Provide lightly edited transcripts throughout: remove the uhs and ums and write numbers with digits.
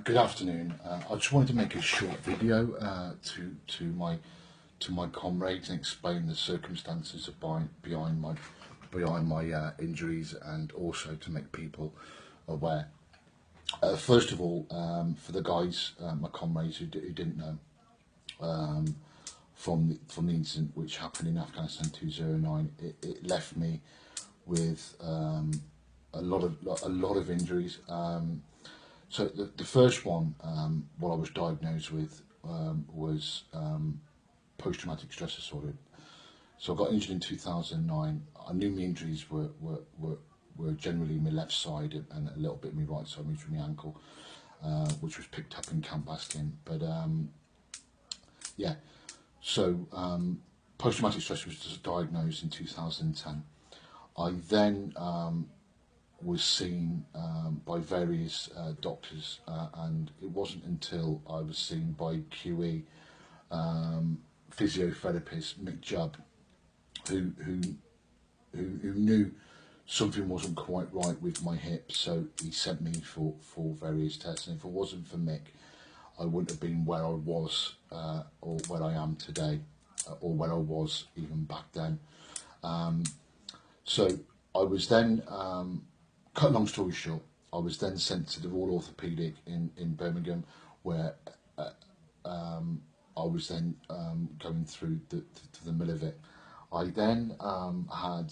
Good afternoon. I just wanted to make a short video to my comrades and explain the circumstances behind my injuries, and also to make people aware. First of all, for the guys, my comrades who didn't know, from the incident which happened in Afghanistan 2009, it left me with a lot of injuries. So the first one, what I was diagnosed with, was post-traumatic stress disorder. So I got injured in 2009. I knew my injuries were generally my left side and a little bit my right side, from my ankle, which was picked up in Camp Bastion. But yeah, so post-traumatic stress was diagnosed in 2010. I then was seen by various doctors, and it wasn't until I was seen by QE physiotherapist Mick Jubb, who knew something wasn't quite right with my hip. So he sent me for various tests, and if it wasn't for Mick, I wouldn't have been where I was, or where I am today, or where I was even back then. So I was then, cut a long story short, I was then sent to the Royal Orthopaedic in Birmingham, where I was then going through to the middle of it. I then had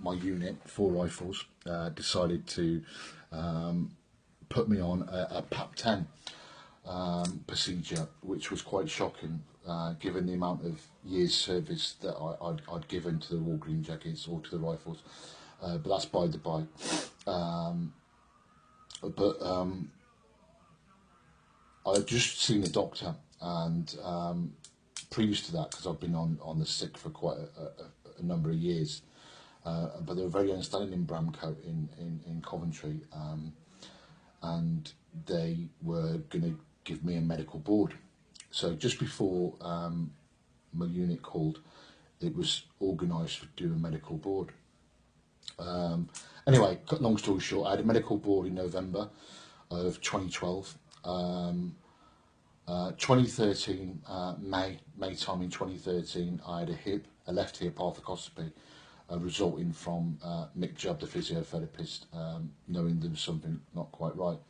my unit, 4 rifles, decided to put me on a PAP-10 procedure, which was quite shocking, given the amount of years service that I'd given to the Royal Green Jackets or to the rifles. But that's by the by. I'd just seen a doctor, and previous to that, because I've been on the sick for quite a number of years, but they were very understanding in Bramco in Coventry, and they were going to give me a medical board. So just before my unit called, it was organised to do a medical board. Anyway, cut long story short, I had a medical board in November of 2012. 2013, May time in 2013, I had a left hip arthroscopy, resulting from Mick Jubb, the physiotherapist, knowing there was something not quite right.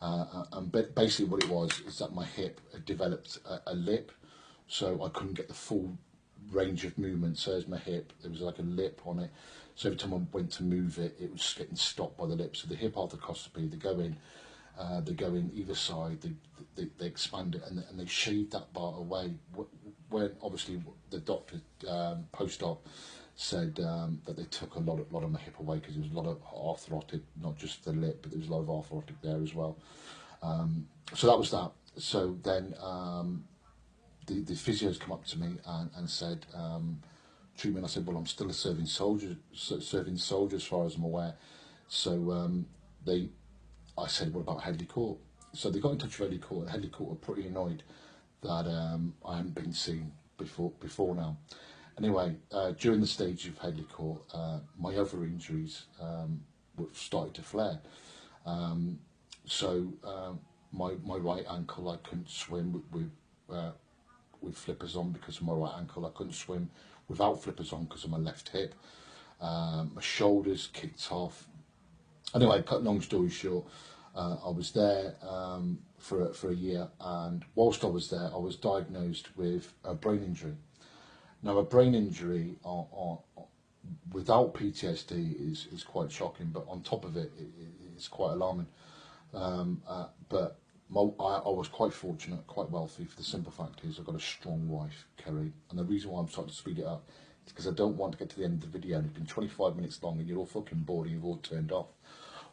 And basically what it was is that my hip had developed a lip, so I couldn't get the full range of movement. So as my hip, there was like a lip on it, so every time I went to move it, it was getting stopped by the lip. So the hip arthroscopy, they go in either side, they expand it, and they shave that part away. When obviously the doctor post-op said that they took a lot of my hip away, because there was a lot of arthrotic, not just the lip, but there was a lot of arthrotic there as well. So that was that. So then the physios come up to me and said, treatment. I said, well, I'm still a serving soldier as far as I'm aware. So I said, what about Headley Court? So they got in touch with Headley Court, and Headley Court were pretty annoyed that I hadn't been seen before now. Anyway, during the stage of Headley Court, my other injuries started to flare. So my right ankle, I couldn't swim with flippers on because of my right ankle. I couldn't swim without flippers on because of my left hip. My shoulders kicked off. Anyway, cut long story short, I was there for a year, and whilst I was there, I was diagnosed with a brain injury. Now, a brain injury without PTSD is quite shocking, but on top of it, it's quite alarming. But I was quite fortunate, quite wealthy, for the simple fact is I've got a strong wife, Kerry, and the reason why I'm starting to speed it up is because I don't want to get to the end of the video and it's been 25 minutes long and you're all fucking bored and you've all turned off.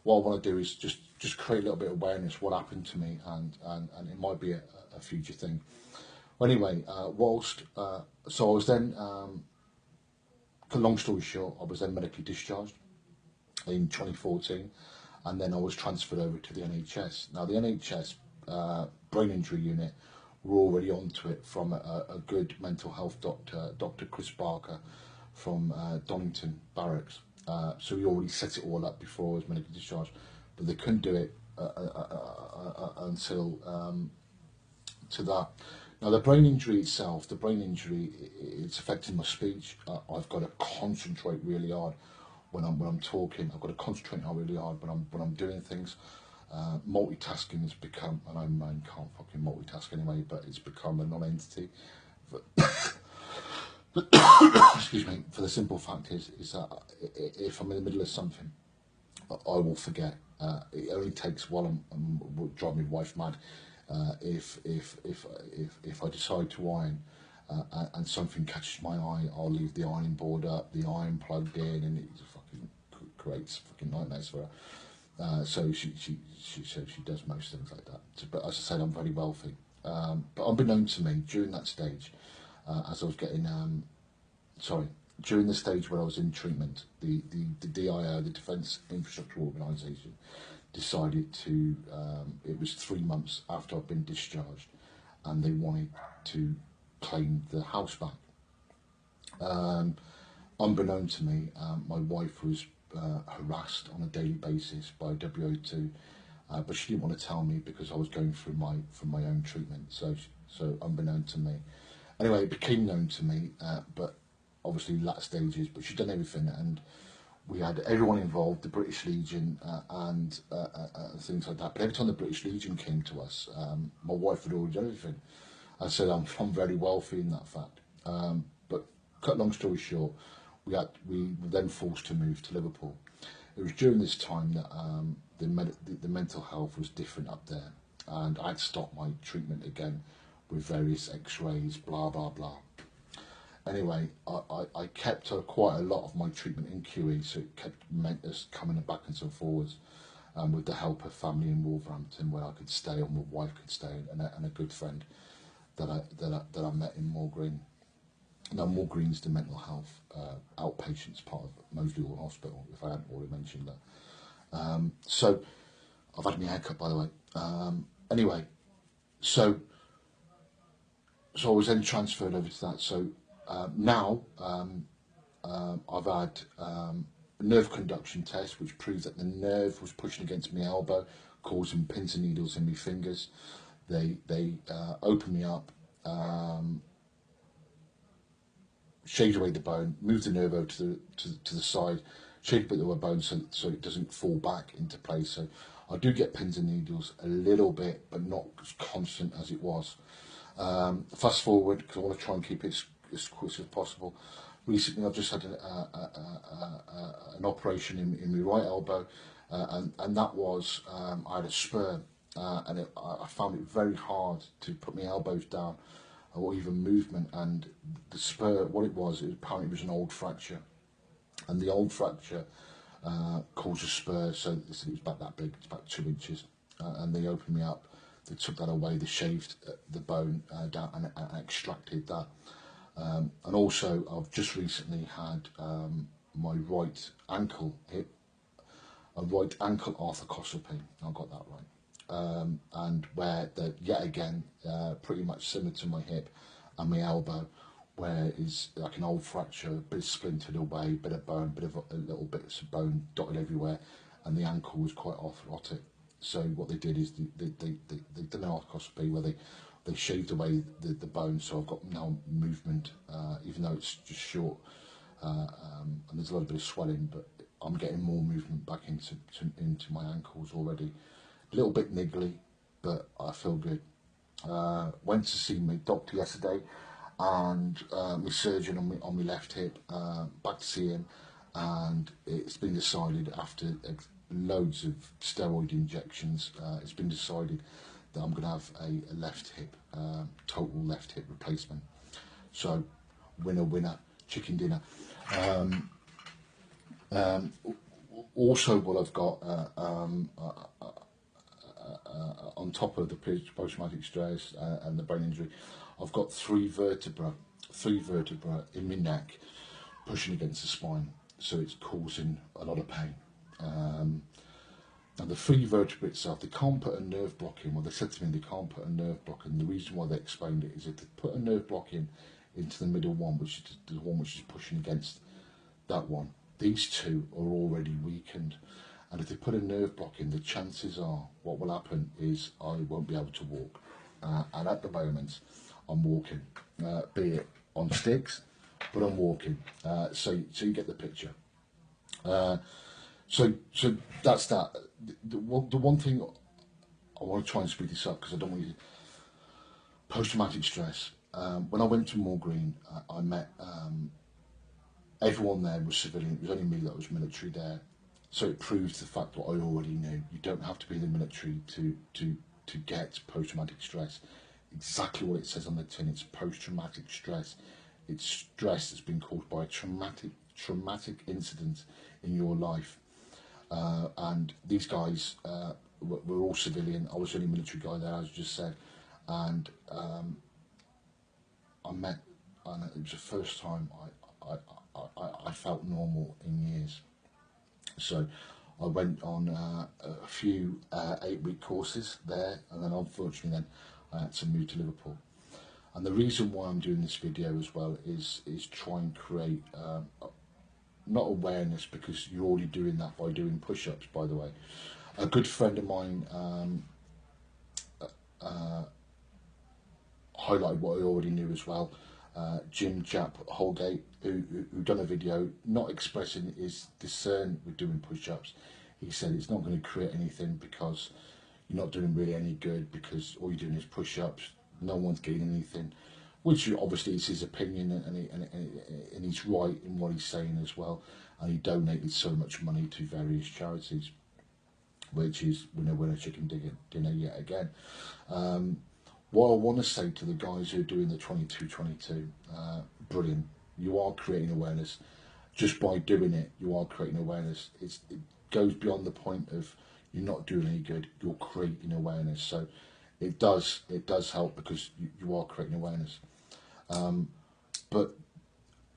What I want to do is just create a little bit of awareness what happened to me, and it might be a future thing. Anyway, so I was then, long story short, I was then medically discharged in 2014, and then I was transferred over to the NHS. Now the NHS brain injury unit were already onto it from a good mental health doctor, Dr. Chris Barker from Donington Barracks. So he already set it all up before I was medically discharged, but they couldn't do it until to that. Now the brain injury itself, it's affecting my speech. I've got to concentrate really hard when I'm talking. I've got to concentrate really hard when I'm doing things. Multitasking has become, and I can't fucking multitask anyway, but it's become a non-entity. Excuse me. For the simple fact is that if I'm in the middle of something, I will forget. It only takes while I'm drive my wife mad. If I decide to iron and something catches my eye, I'll leave the ironing board up, the iron plugged in, and it fucking creates fucking nightmares for her. So she does most things like that. So, but as I said, I'm very wealthy. But unbeknown to me, during that stage, as I was getting during the stage where I was in treatment, the DIO, the Defence Infrastructure Organisation, decided to, it was 3 months after I'd been discharged, and they wanted to claim the house back. Unbeknown to me, my wife was harassed on a daily basis by WO2, but she didn't want to tell me because I was going through my own treatment. So unbeknown to me. Anyway, it became known to me, but obviously latter stages. But she'd done everything, and we had everyone involved, the British Legion and things like that. But every time the British Legion came to us, my wife had already done everything. I said I'm very wealthy in that fact. But cut long story short, we were then forced to move to Liverpool. It was during this time that the mental health was different up there, and I'd stopped my treatment again with various X-rays, blah blah blah. Anyway, I kept quite a lot of my treatment in QE, so it meant us coming backwards and forwards, with the help of family in Wolverhampton, where I could stay, and my wife could stay, and a good friend that I met in Moor Green. Now, Moor Green's the mental health outpatients part of Moseley Hall Hospital, if I hadn't already mentioned that. So, I've had my haircut, by the way. Anyway, so I was then transferred over to that. So now I've had a nerve conduction test, which proves that the nerve was pushing against my elbow, causing pins and needles in my fingers. They opened me up, shaved away the bone, moved the nerve over to the side, shaved a bit of the bone so it doesn't fall back into place. So I do get pins and needles a little bit, but not as constant as it was. Fast forward, because I want to try and keep it as quick as possible. Recently, I've just had an operation in my right elbow, and that was I had a spur, and I found it very hard to put my elbows down or even movement. And the spur, what it was apparently it was an old fracture, and the old fracture caused a spur. So it was about that big, it's about 2 inches, and they opened me up. They took that away, they shaved the bone down and extracted that. And also, I've just recently had my right ankle hip, a right ankle arthroscopy. I got that right. And where yet again, pretty much similar to my hip and my elbow, where is like an old fracture, a bit splintered away, bit of bone, a little bits of bone dotted everywhere, and the ankle was quite arthrotic. So what they did is they did an arthroscopy where they shaved away the bone, so I've got now movement, even though it's just short, and there's a little bit of swelling, but I'm getting more movement back into my ankles already. A little bit niggly, but I feel good. Went to see my doctor yesterday, and my surgeon on my left hip, back to see him, and it's been decided after loads of steroid injections, it's been decided that I'm going to have a left hip, total left hip replacement. So, winner, chicken dinner. Also, what I've got on top of the post-traumatic stress and the brain injury, I've got three vertebra in my neck pushing against the spine, so it's causing a lot of pain. And the three vertebrae itself, they can't put a nerve block in. Well, they said to me they can't put a nerve block in. The reason why they explained it is if they put a nerve block into the middle one, which is the one which is pushing against that one, these two are already weakened. And if they put a nerve block in, the chances are what will happen is I won't be able to walk. And at the moment, I'm walking, be it on sticks, but I'm walking. So you get the picture. So that's that. The one thing I want to try and speed this up because I don't want you to post-traumatic stress. When I went to Moor Green, I met everyone there was civilian. It was only me that was military there. So it proves the fact that I already knew. You don't have to be in the military to get post-traumatic stress. Exactly what it says on the tin. It's post-traumatic stress. It's stress that's been caused by a traumatic incident in your life. And these guys were all civilian. I was the only military guy there, as I just said. And I met, and it was the first time I felt normal in years. So I went on a few 8-week courses there, and then unfortunately then I had to move to Liverpool. And the reason why I'm doing this video as well is try and create not awareness, because you're already doing that by doing push-ups, by the way. A good friend of mine highlighted what I already knew as well. Jim Jap Holgate, who done a video not expressing his concern with doing push-ups. He said it's not going to create anything because you're not doing really any good, because all you're doing is push-ups. No one's getting anything, which obviously is his opinion, and he's right in what he's saying as well. And he donated so much money to various charities, which is winner chicken dinner yet again. What I want to say to the guys who are doing the 22-22, brilliant. You are creating awareness. Just by doing it, you are creating awareness. It goes beyond the point of you're not doing any good, you're creating awareness. So it does help, because you are creating awareness. But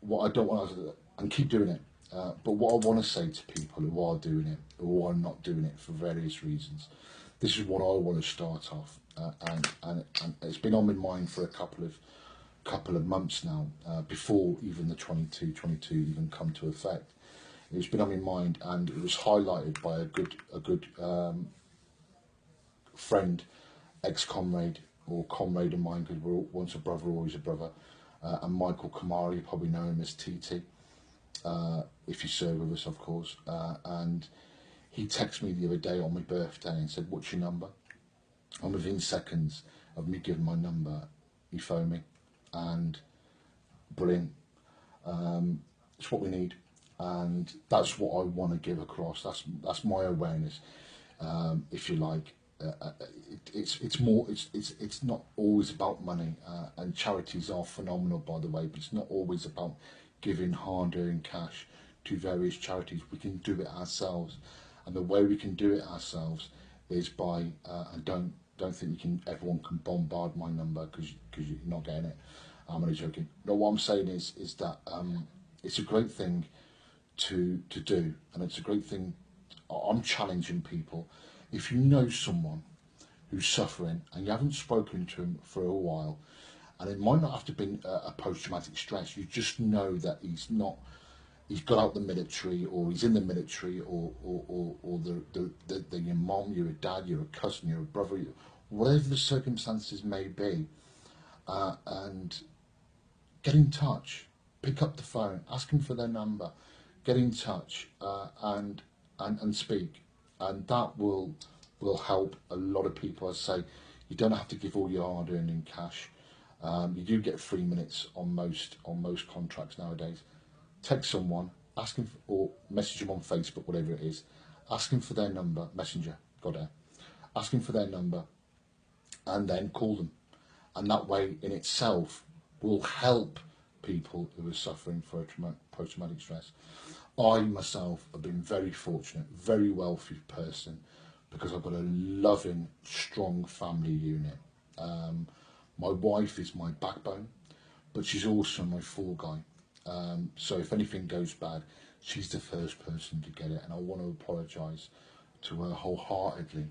what I don't want to, and keep doing it, but what I want to say to people who are doing it, or are not doing it for various reasons, this is what I want to start off, and it's been on my mind for a couple of months now, before even the 22-22 even come to effect. It's been on my mind, and it was highlighted by a good friend, ex-comrade, or comrade of mine, because we're once a brother, always a brother, and Michael Kamari, you probably know him as TT, if you serve with us, of course, and he texted me the other day on my birthday and said, "What's your number?" And within seconds of me giving my number, he phoned me, and brilliant. It's what we need, and that's what I want to give across. That's my awareness, if you like. It's more. It's not always about money, and charities are phenomenal, by the way. But it's not always about giving hard-earned cash to various charities. We can do it ourselves, and the way we can do it ourselves is by and don't think everyone can bombard my number, because you're not getting it. I'm only joking. No, what I'm saying is that it's a great thing to do, and it's a great thing. I'm challenging people. If you know someone who's suffering and you haven't spoken to him for a while, and it might not have to be a post-traumatic stress, you just know that he's got out the military, or he's in the military, or your mom, you're a dad, you're a cousin, you're a brother, whatever the circumstances may be, and get in touch, pick up the phone, ask them for their number, get in touch, and speak, and that will help a lot of people. I say, you don't have to give all your hard-earned in cash. You do get 3 minutes on most contracts nowadays. Text someone, ask them, or message them on Facebook, whatever it is. Ask them for their number, Messenger, got it. Ask them for their number, and then call them. And that way, in itself, will help people who are suffering for a post-traumatic stress. I myself have been very fortunate, very wealthy person, because I've got a loving, strong family unit. My wife is my backbone, but she's also my fall guy. So if anything goes bad, she's the first person to get it, and I want to apologise to her wholeheartedly,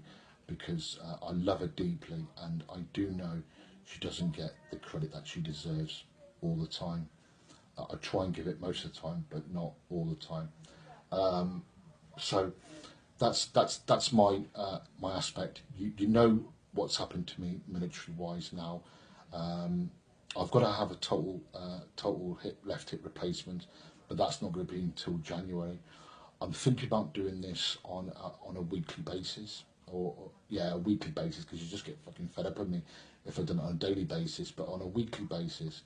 because I love her deeply, and I do know she doesn't get the credit that she deserves all the time. I try and give it most of the time, but not all the time. So that's my my aspect. You know what's happened to me military wise now. I've got to have a total left hip replacement, but that's not going to be until January. I'm thinking about doing this on a weekly basis, or yeah, a weekly basis, because you just get fucking fed up with me if I done it on a daily basis. But on a weekly basis,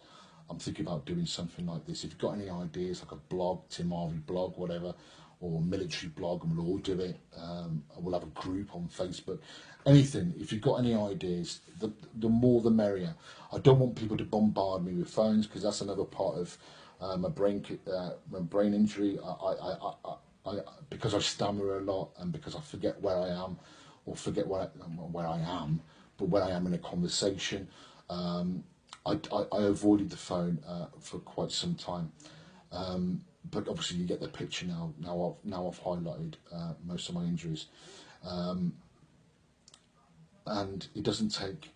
I'm thinking about doing something like this. If you've got any ideas, like a blog, Tim Harvey blog, whatever, or a military blog, and we'll all do it. We'll have a group on Facebook. Anything. If you've got any ideas, the more the merrier. I don't want people to bombard me with phones, because that's another part of my brain injury. Because I stammer a lot, and because I forget where I am, or forget where I am, but where I am in a conversation. I avoided the phone for quite some time, but obviously you get the picture now. Now I've highlighted most of my injuries, and it doesn't take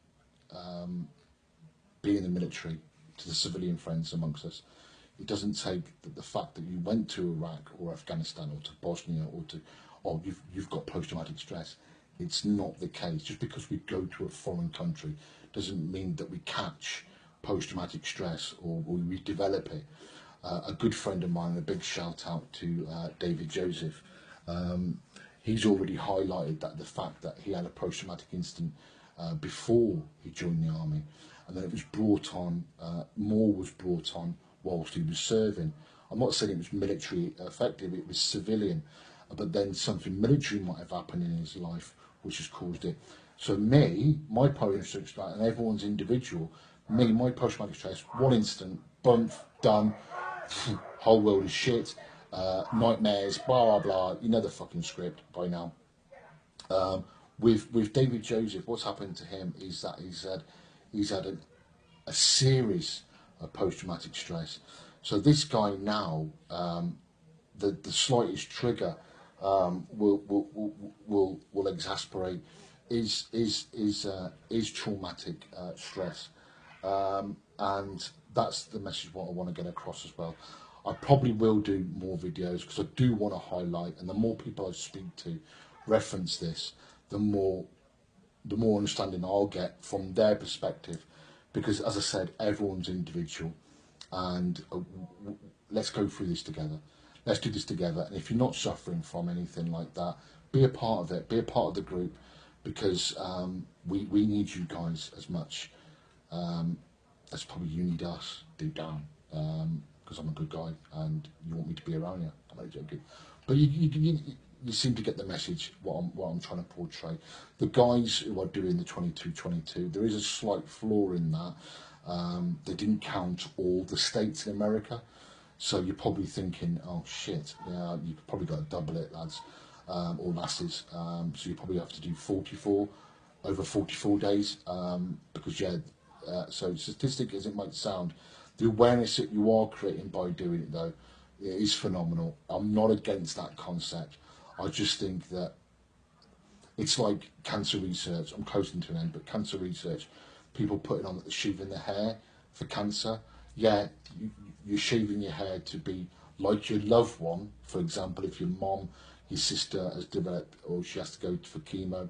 being in the military to the civilian friends amongst us. It doesn't take the fact that you went to Iraq or Afghanistan or to Bosnia or you've got post-traumatic stress. It's not the case. Just because we go to a foreign country doesn't mean that we catch post-traumatic stress or we develop it. A good friend of mine, a big shout out to David Joseph, he's already highlighted that the fact that he had a post-traumatic incident before he joined the army, and then it was brought on, more was brought on whilst he was serving. I'm not saying it was military effective, it was civilian, but then something military might have happened in his life which has caused it. So me, my post-traumatic stress, and everyone's individual, my post-traumatic stress, one incident, bump, done, whole world is shit, nightmares, blah, blah, blah, you know the fucking script by now. With David Joseph, what's happened to him is that he's had a series of post-traumatic stress. So this guy now, the slightest trigger will exasperate is traumatic stress, and that's the message what I want to get across as well. I probably will do more videos because I do want to highlight, and the more people I speak to reference this, the more understanding I'll get from their perspective, because as I said, everyone's individual, and let's go through this together. Let's do this together. And if you're not suffering from anything like that, be a part of it, be a part of the group, because we need you guys as much as probably you need us deep down, because I'm a good guy and you want me to be around you. I'm only joking. But you seem to get the message, what I'm trying to portray. The guys who are doing the 22-22, there is a slight flaw in that. They didn't count all the states in America. So you're probably thinking, oh shit, yeah, you've probably got to double it, lads, or lasses. So you probably have to do 44 over 44 days, because yeah, so statistic as it might sound, the awareness that you are creating by doing it though, it is phenomenal. I'm not against that concept. I just think that it's like cancer research. I'm closing to an end, but cancer research, people putting on that they're shaving their hair for cancer. Yeah, you're shaving your hair to be like your loved one. For example, if your mom, your sister has developed, or she has to go for chemo,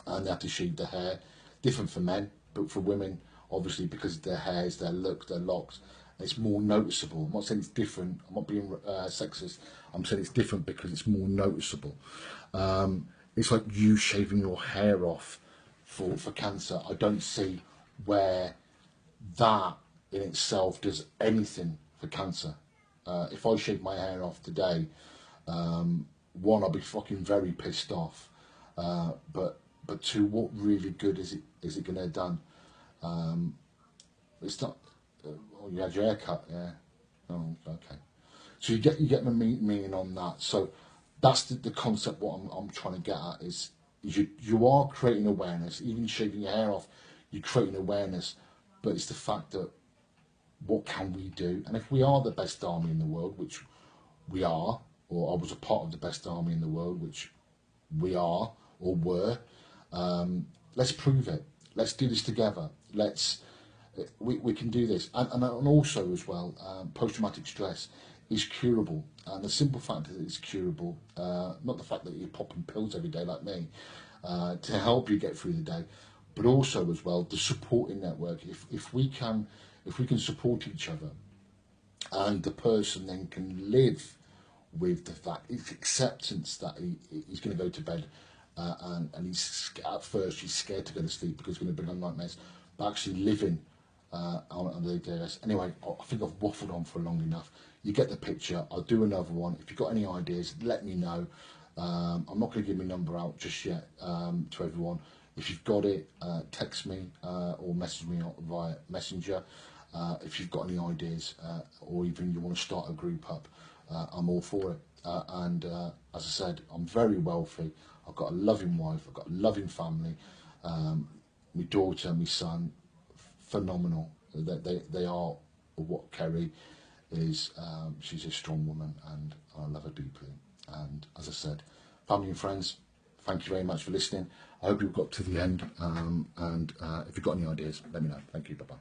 and they have to shave their hair. Different for men, but for women, obviously, because of their hairs, their look, their locks, it's more noticeable. I'm not saying it's different. I'm not being sexist. I'm saying it's different because it's more noticeable. It's like you shaving your hair off for cancer. I don't see where that in itself does anything for cancer. If I shave my hair off today, one, I'll be fucking very pissed off. But two, what really good is it going to have done? It's not. Oh, you had your hair cut, yeah. Oh, okay. So you get my meaning on that. So that's the concept. What I'm trying to get at is you are creating awareness. Even shaving your hair off, you're creating awareness. But it's the fact that what can we do? And if we are the best army in the world, which we are, or I was a part of the best army in the world, which we are or were, let's prove it. Let's do this together. We can do this. And also as well, post-traumatic stress is curable. And the simple fact that it's curable, not the fact that you're popping pills every day like me, to help you get through the day, but also as well the supporting network. If we can support each other, and the person then can live with the fact, it's acceptance that he's going to go to bed, and at first he's scared to go to sleep because he's going to bring on nightmares, but actually living on the days. Anyway, I think I've waffled on for long enough. You get the picture. I'll do another one. If you've got any ideas, let me know. I'm not going to give my number out just yet to everyone. If you've got it, text me or message me via Messenger. If you've got any ideas, or even you want to start a group up, I'm all for it. And as I said, I'm very wealthy. I've got a loving wife. I've got a loving family. My daughter, my son, phenomenal. They are what Kerry is. She's a strong woman, and I love her deeply. And as I said, family and friends, thank you very much for listening. I hope you've got to the end. And if you've got any ideas, let me know. Thank you. Bye bye.